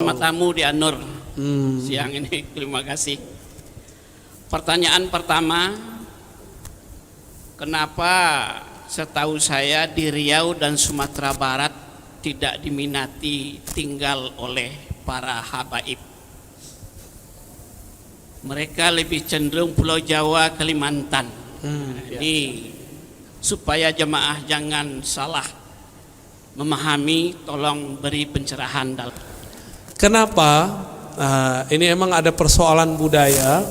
sama tamu di Anur siang ini. Terima kasih. Pertanyaan pertama, kenapa setahu saya di Riau dan Sumatera Barat tidak diminati tinggal oleh para habaib? Mereka lebih cenderung Pulau Jawa, Kalimantan. Ini supaya jemaah jangan salah memahami, tolong beri pencerahan dalam. Kenapa? Ini emang ada persoalan budaya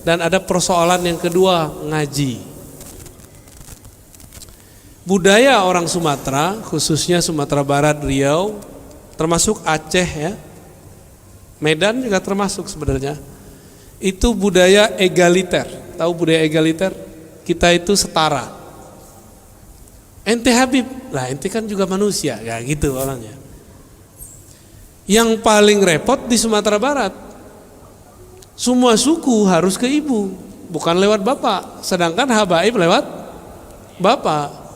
dan ada persoalan yang kedua, ngaji. Budaya orang Sumatera, khususnya Sumatera Barat, Riau, termasuk Aceh ya, Medan juga termasuk sebenarnya. Itu budaya egaliter. Tahu budaya egaliter? Kita itu setara. Ente Habib, lah ente kan juga manusia, ya gitu orangnya. Yang paling repot di Sumatera Barat, semua suku harus ke ibu, bukan lewat bapak. Sedangkan habaib lewat bapak.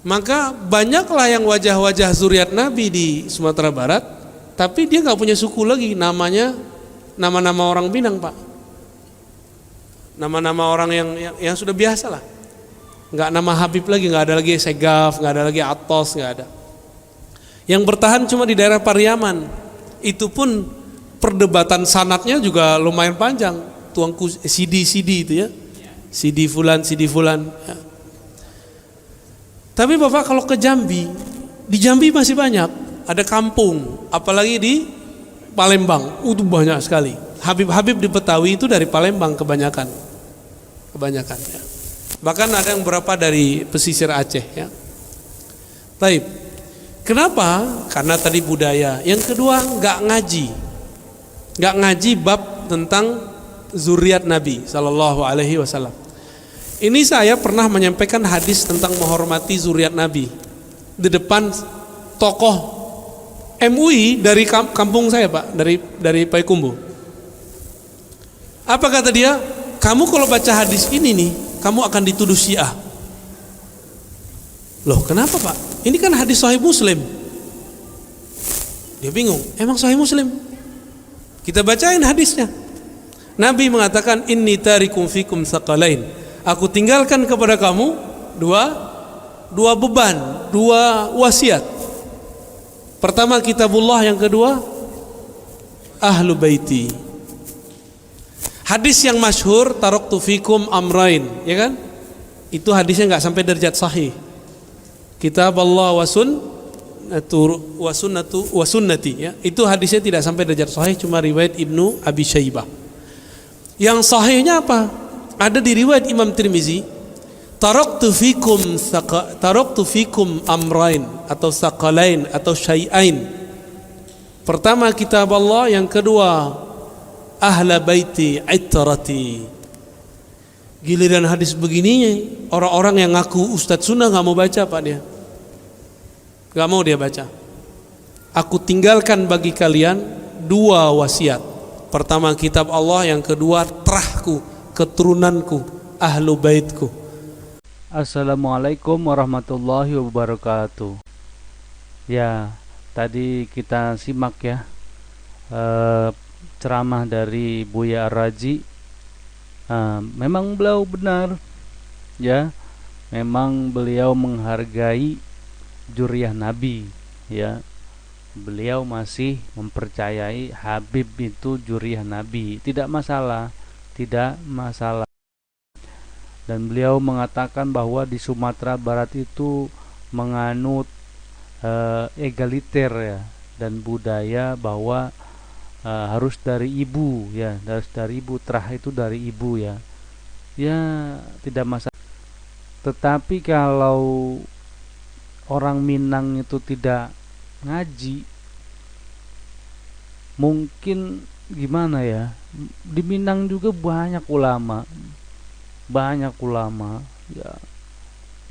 Maka banyaklah yang wajah-wajah zuriat Nabi di Sumatera Barat, tapi dia nggak punya suku lagi, namanya nama-nama orang Minang, Pak. Nama-nama orang yang sudah biasa lah. Nggak nama Habib lagi, nggak ada lagi Segaf, nggak ada lagi Atos, nggak ada. Yang bertahan cuma di daerah Pariaman. Itu pun perdebatan sanatnya juga lumayan panjang. Tuangku CD itu ya, CD fulan ya. Tapi Bapak kalau ke Jambi, di Jambi masih banyak, ada kampung, apalagi di Palembang, itu banyak sekali. Habib-habib di Betawi itu dari Palembang kebanyakan ya. Bahkan ada yang beberapa dari pesisir Aceh ya. Baik. Kenapa? Karena tadi budaya. Yang kedua, nggak ngaji bab tentang zuriat Nabi Sallallahu Alaihi Wasallam. Ini saya pernah menyampaikan hadis tentang menghormati zuriat Nabi di depan tokoh MUI dari kampung saya, Pak, dari Payakumbuh. Apa kata dia? Kamu kalau baca hadis ini nih, kamu akan dituduh Syiah. Loh, kenapa, Pak? Ini kan hadis Sahih Muslim. Dia bingung, emang Sahih Muslim? Kita bacain hadisnya. Nabi mengatakan, inni tarikum fikum tsaqalain. Aku tinggalkan kepada kamu dua beban, dua wasiat. Pertama kitabullah, yang kedua ahlu baiti. Hadis yang masyhur taraktu fikum amrain, ya kan? Itu hadisnya nggak sampai derajat sahih. Kitab Allah wa sunnati ya. Itu hadisnya tidak sampai derajat sahih, cuma riwayat Ibnu Abi Syaibah. Yang sahihnya apa? Ada di riwayat Imam Tirmizi, taraktu fikum amrain atau saqalain atau syai'ain. Pertama kitab Allah, yang kedua ahla baiti itrati. Giliran hadis begininya, orang-orang yang ngaku Ustadz Sunnah nggak mau baca, Pak, dia nggak mau dia baca. Aku tinggalkan bagi kalian dua wasiat. Pertama kitab Allah, yang kedua terahku, keturunanku, ahlu baitku. Assalamualaikum warahmatullahi wabarakatuh. Ya, tadi kita simak ya ceramah dari Buya Ar-Raji. Memang beliau benar ya, memang beliau menghargai zuriyah Nabi ya. Beliau masih mempercayai Habib itu zuriyah Nabi, tidak masalah. Dan beliau mengatakan bahwa di Sumatera Barat itu menganut egaliter ya, dan budaya bahwa harus dari ibu ya, harus dari ibu, terah itu dari ibu ya. Ya tidak masalah. Tetapi kalau orang Minang itu tidak ngaji, mungkin gimana ya, di Minang juga banyak ulama ya,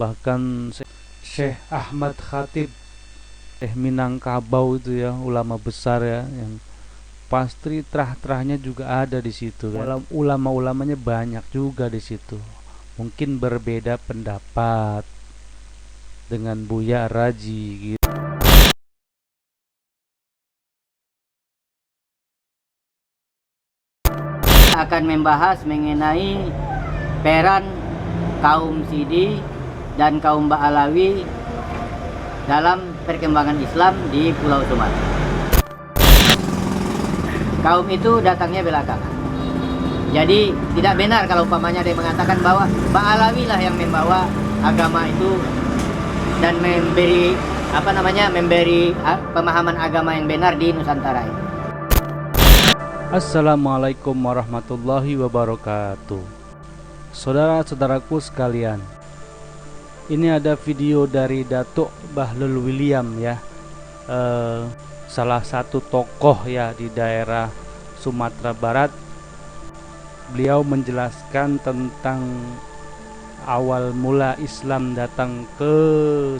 bahkan Syekh Ahmad Khatib, Minangkabau itu ya, ulama besar ya, yang pasti terah-terahnya juga ada di situ kan. Ulama-ulamanya banyak juga di situ. Mungkin berbeda pendapat dengan Buya Raji gitu. kita akan membahas mengenai peran kaum Sidi dan kaum Ba'alawi dalam perkembangan Islam di Pulau Sumatera. Kaum itu datangnya belakangan. Jadi tidak benar kalau umpamanya dia mengatakan bahwa Ba'alawi lah yang membawa agama itu dan memberi pemahaman agama yang benar di Nusantara ini. Assalamualaikum warahmatullahi wabarakatuh. Saudara-saudaraku sekalian, ini ada video dari Datuk Bahlul William ya, salah satu tokoh ya di daerah Sumatera Barat. Beliau menjelaskan tentang awal mula Islam datang ke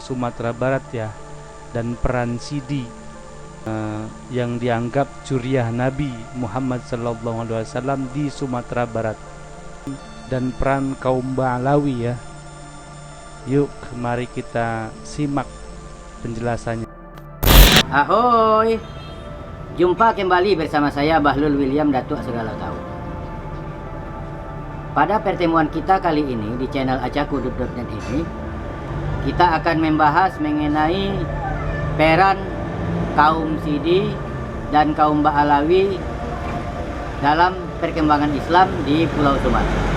Sumatera Barat ya, dan peran Sidi yang dianggap curiah Nabi Muhammad SAW di Sumatera Barat, dan peran kaum Ba'alawi ya. Yuk mari kita simak penjelasannya. Ahoy, jumpa kembali bersama saya Bahlul William, Datuk Segala Tahu. Pada pertemuan kita kali ini di channel acakudut.net ini, kita akan membahas mengenai peran kaum Sidi dan kaum Ba'alawi dalam perkembangan Islam di Pulau Sumatera.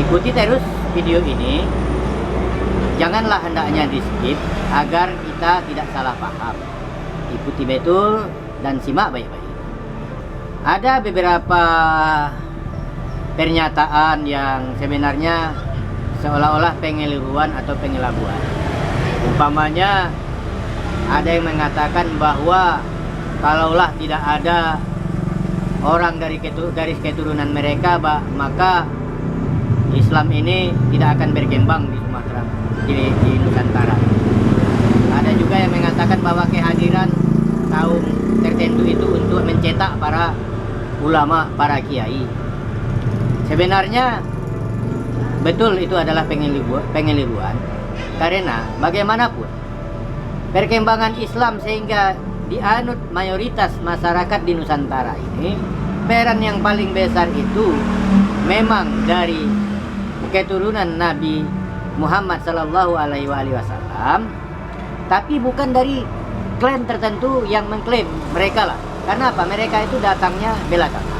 Ikuti terus video ini, janganlah hendaknya di skip agar kita tidak salah paham. Ikuti betul dan simak baik-baik. Ada beberapa pernyataan yang sebenarnya seolah-olah pengeliruan atau pengelabuan. Umpamanya ada yang mengatakan bahwa kalaulah tidak ada orang dari garis keturunan mereka, maka Islam ini tidak akan berkembang di Sumatera, di Nusantara. Ada juga yang mengatakan bahwa kehadiran kaum tertentu itu untuk mencetak para ulama, para kiai. Sebenarnya betul itu adalah pengeliruan, karena bagaimanapun perkembangan Islam sehingga dianut mayoritas masyarakat di Nusantara ini, peran yang paling besar itu memang dari keturunan Nabi Muhammad SAW, tapi bukan dari klan tertentu yang mengklaim mereka lah. Karena apa? Mereka itu datangnya belakangan.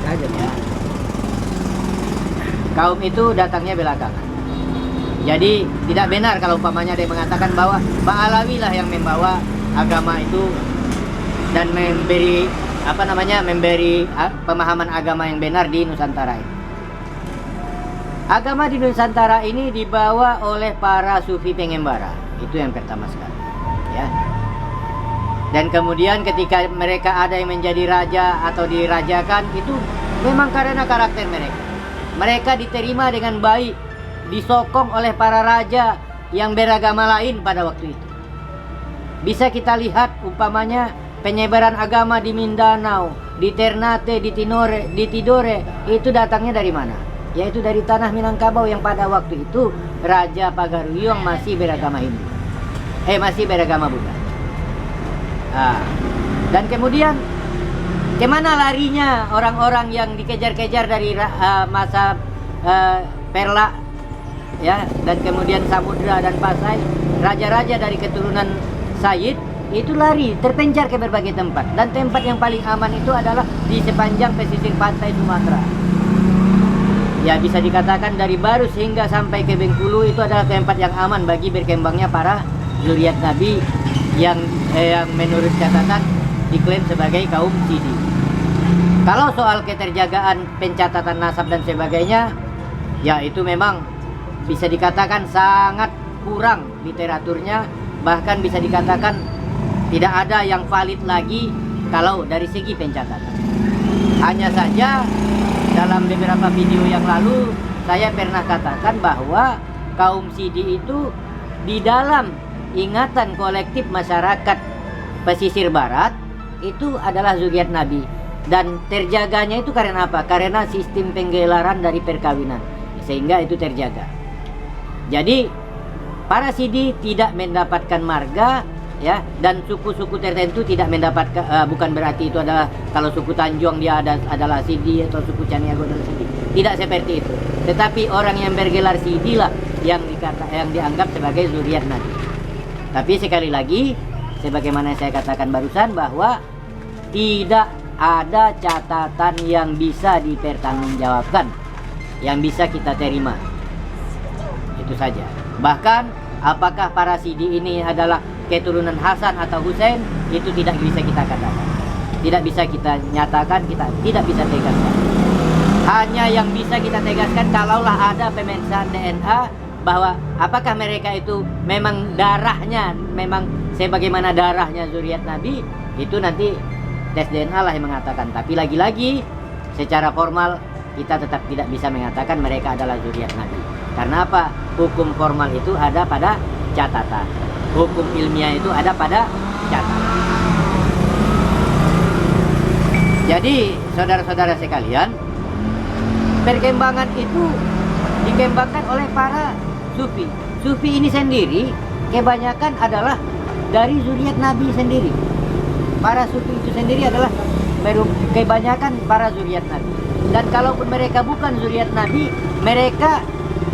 Ya. Kaum itu datangnya belakangan. Jadi tidak benar kalau umpamanya dia mengatakan bahwa Ba'alawi lah yang membawa agama itu dan memberi pemahaman agama yang benar di Nusantara ini. Agama di Nusantara ini dibawa oleh para sufi pengembara. Itu yang pertama sekali, ya. Dan kemudian ketika mereka ada yang menjadi raja atau dirajakan, itu memang karena karakter mereka. Mereka diterima dengan baik, disokong oleh para raja yang beragama lain pada waktu itu. Bisa kita lihat umpamanya penyebaran agama di Mindanao, di Ternate, di Tidore, itu datangnya dari mana? Yaitu dari tanah Minangkabau yang pada waktu itu Raja Pagaruyung masih beragama Hindu, masih beragama Buddha. Dan kemudian kemana larinya orang-orang yang dikejar-kejar dari masa Perla, ya, dan kemudian Samudra dan Pasai, raja-raja dari keturunan Sayyid itu lari terpencar ke berbagai tempat, dan tempat yang paling aman itu adalah di sepanjang pesisir pantai Sumatera. Ya, bisa dikatakan dari Barus hingga sampai ke Bengkulu itu adalah tempat yang aman bagi berkembangnya para zuriat Nabi yang menurut catatan diklaim sebagai kaum Sidi. Kalau soal keterjagaan pencatatan nasab dan sebagainya, ya itu memang bisa dikatakan sangat kurang literaturnya, bahkan bisa dikatakan tidak ada yang valid lagi kalau dari segi pencatatan. Hanya saja dalam beberapa video yang lalu saya pernah katakan bahwa kaum Sidi itu di dalam ingatan kolektif masyarakat pesisir barat itu adalah zuriat Nabi, dan terjaganya itu karena apa? Karena sistem penggelaran dari perkawinan, sehingga itu terjaga. Jadi para Sidi tidak mendapatkan marga ya, dan suku-suku tertentu tidak mendapatkan, bukan berarti itu adalah kalau suku Tanjung dia adalah Sidi atau suku Caniago adalah Sidi. Tidak seperti itu. Tetapi orang yang bergelar Sidi lah yang dianggap sebagai zuriat Nabi. Tapi sekali lagi, sebagaimana saya katakan barusan, bahwa tidak ada catatan yang bisa dipertanggungjawabkan, yang bisa kita terima. Itu saja. Bahkan apakah para Sidi ini adalah keturunan Hasan atau Husain, itu tidak bisa kita katakan, tidak bisa kita nyatakan, kita tidak bisa tegaskan. Hanya yang bisa kita tegaskan kalaulah ada pemeriksaan DNA bahwa apakah mereka itu memang darahnya memang sebagaimana darahnya zuriat Nabi, itu nanti tes DNA lah yang mengatakan. Tapi lagi-lagi secara formal kita tetap tidak bisa mengatakan mereka adalah zuriat Nabi. Karena apa? Hukum formal itu ada pada catatan. Hukum ilmiah itu ada pada catatan. Jadi saudara-saudara sekalian, perkembangan itu dikembangkan oleh para sufi. Sufi ini sendiri kebanyakan adalah dari zuriat Nabi sendiri. Para sufi itu sendiri adalah kebanyakan para zuriat Nabi. Dan kalaupun mereka bukan zuriat Nabi, mereka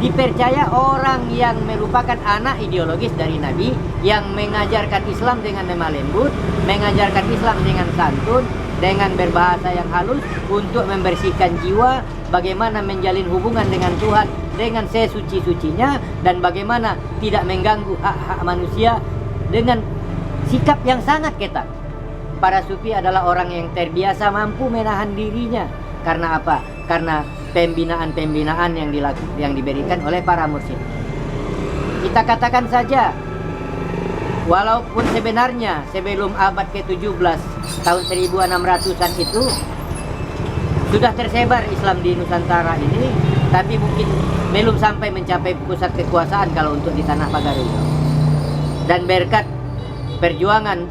dipercaya orang yang merupakan anak ideologis dari Nabi, yang mengajarkan Islam dengan lemah lembut, mengajarkan Islam dengan santun, dengan berbahasa yang halus untuk membersihkan jiwa, bagaimana menjalin hubungan dengan Tuhan dengan sesuci-sucinya, dan bagaimana tidak mengganggu hak-hak manusia dengan sikap yang sangat ketat. Para sufi adalah orang yang terbiasa mampu menahan dirinya. Karena apa? Karena pembinaan-pembinaan yang diberikan oleh para mursyid. Kita katakan saja, walaupun sebenarnya sebelum abad ke-17 tahun 1600-an itu sudah tersebar Islam di Nusantara ini, tapi mungkin belum sampai mencapai pusat kekuasaan kalau untuk di tanah Pagaruyung. Dan berkat perjuangan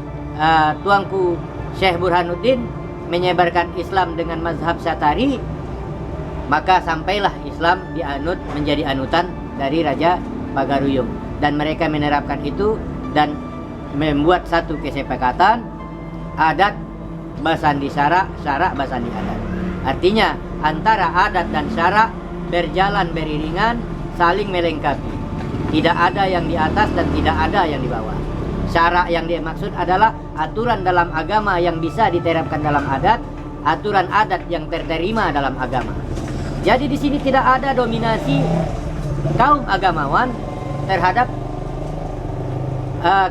tuanku Syekh Burhanuddin menyebarkan Islam dengan mazhab Syatari, maka sampailah Islam dianut menjadi anutan dari Raja Pagaruyung, dan mereka menerapkan itu dan membuat satu kesepakatan adat basandi syarak, syarak basandi adat. Artinya antara adat dan syarak berjalan beriringan, saling melengkapi. Tidak ada yang di atas dan tidak ada yang di bawah. Syarak yang dimaksud adalah aturan dalam agama yang bisa diterapkan dalam adat, aturan adat yang terterima dalam agama. Jadi di sini tidak ada dominasi kaum agamawan terhadap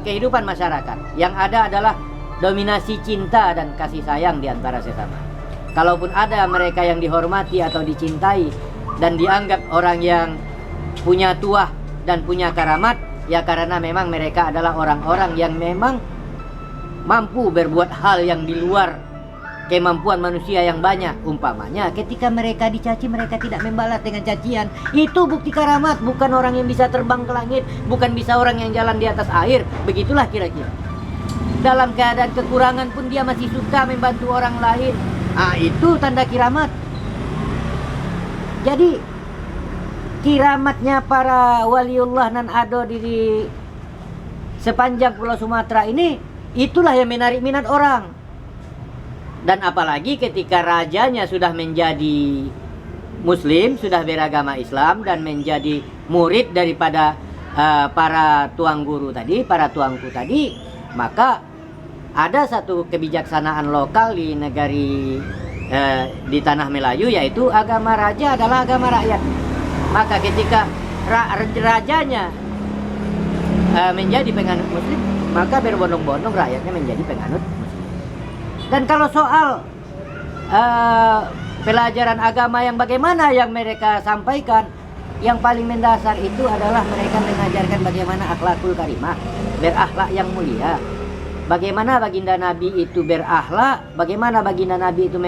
kehidupan masyarakat. Yang ada adalah dominasi cinta dan kasih sayang di antara sesama. Kalaupun ada mereka yang dihormati atau dicintai dan dianggap orang yang punya tuah dan punya karamat, ya karena memang mereka adalah orang-orang yang memang mampu berbuat hal yang di luar kemampuan manusia yang banyak. Umpamanya ketika mereka dicaci, mereka tidak membalas dengan cacian. Itu bukti karamat, bukan orang yang bisa terbang ke langit, bukan bisa orang yang jalan di atas air. Begitulah kira-kira. Dalam keadaan kekurangan pun dia masih suka membantu orang lain. Itu tanda kiramat. Jadi kiramatnya para waliullah nan ada di sepanjang Pulau Sumatera ini, itulah yang menarik minat orang. Dan apalagi ketika rajanya sudah menjadi muslim, sudah beragama Islam dan menjadi murid daripada para tuang guru tadi, para tuangku tadi, maka ada satu kebijaksanaan lokal di negari di tanah Melayu, yaitu agama raja adalah agama rakyat. Maka ketika rajanya menjadi penganut muslim, maka berbondong-bondong rakyatnya menjadi penganut muslim. Dan kalau soal pelajaran agama yang bagaimana yang mereka sampaikan, yang paling mendasar itu adalah mereka mengajarkan bagaimana akhlakul karimah, berakhlak yang mulia. Bagaimana baginda Nabi itu berakhlak, bagaimana baginda Nabi itu